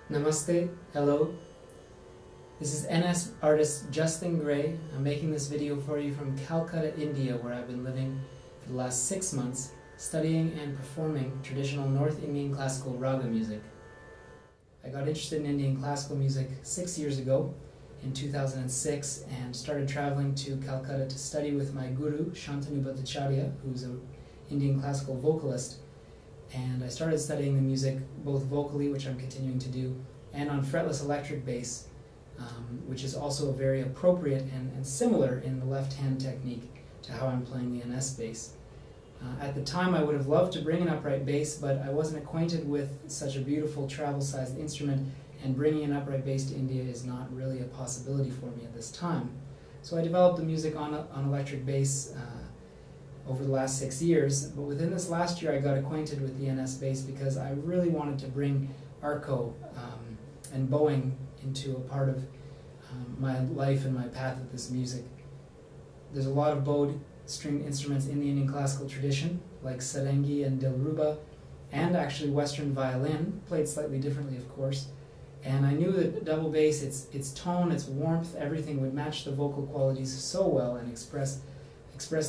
Namaste, hello. This is NS artist Justin Gray. I'm making this video for you from Kolkata, India, where I've been living for the last 6 months, studying and performing traditional North Indian classical raga music. I got interested in Indian classical music 6 years ago, in 2006, and started traveling to Calcutta to study with my guru, Shantanu Bhattacharyya, who's an Indian classical vocalist. And I started studying the music both vocally, which I'm continuing to do, and on fretless electric bass, which is also very appropriate and similar in the left-hand technique to how I'm playing the NS bass. At the time I would have loved to bring an upright bass, but I wasn't acquainted with such a beautiful travel-sized instrument, and bringing an upright bass to India is not really a possibility for me at this time. So I developed the music on electric bass over the last 6 years, but within this last year I got acquainted with the NS bass because I really wanted to bring arco and bowing into a part of my life and my path with this music. There's a lot of bowed stringed instruments in the Indian classical tradition, like sarangi and dilruba, and actually Western violin, played slightly differently of course. And I knew that double bass, its tone, its warmth, everything would match the vocal qualities so well and express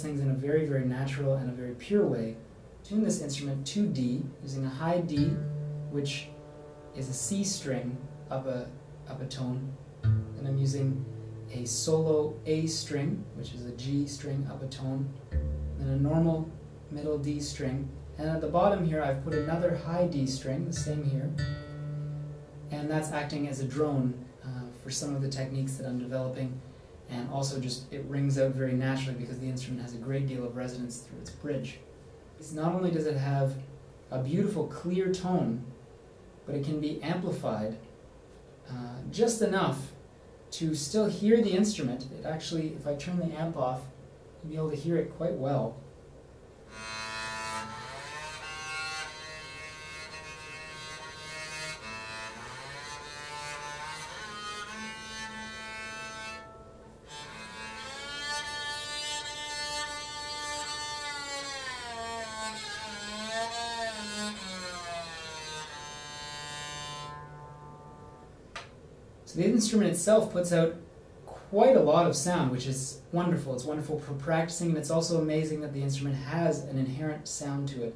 things in a very, very natural and a very pure way. Tune this instrument to D, using a high D, which is a C string up a tone, and I'm using a solo A string, which is a G string up a tone, and a normal middle D string, and at the bottom here I've put another high D string, the same here, and that's acting as a drone for some of the techniques that I'm developing. And also just it rings out very naturally because the instrument has a great deal of resonance through its bridge. Not only does it have a beautiful clear tone, but it can be amplified just enough to still hear the instrument. It actually, if I turn the amp off, you'll be able to hear it quite well. So the instrument itself puts out quite a lot of sound, which is wonderful. It's wonderful for practicing, and it's also amazing that the instrument has an inherent sound to it.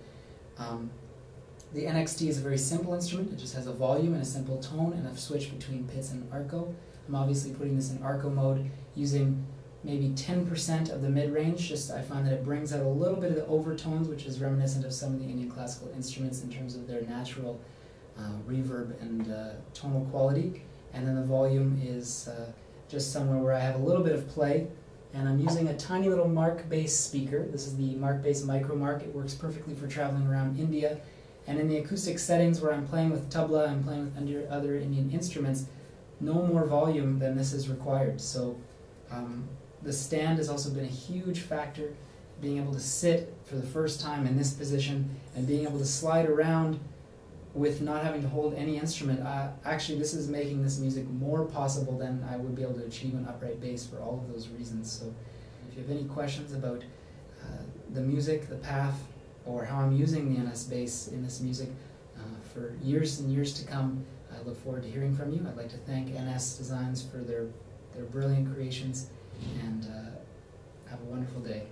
The NXT is a very simple instrument. It just has a volume and a simple tone and a switch between pits and arco. I'm obviously putting this in arco mode, using maybe 10% of the mid-range. Just I find that it brings out a little bit of the overtones, which is reminiscent of some of the Indian classical instruments in terms of their natural reverb and tonal quality. And then the volume is just somewhere where I have a little bit of play. And I'm using a tiny little Mark bass speaker. This is the Mark bass Micro Mark. It works perfectly for traveling around India. And in the acoustic settings where I'm playing with tabla, I'm playing with other Indian instruments, no more volume than this is required. So the stand has also been a huge factor. Being able to sit for the first time in this position and being able to slide around with not having to hold any instrument. Actually, this is making this music more possible than I would be able to achieve an upright bass for all of those reasons. So if you have any questions about the music, the path, or how I'm using the NS bass in this music for years and years to come, I look forward to hearing from you. I'd like to thank NS Designs for their brilliant creations, and have a wonderful day.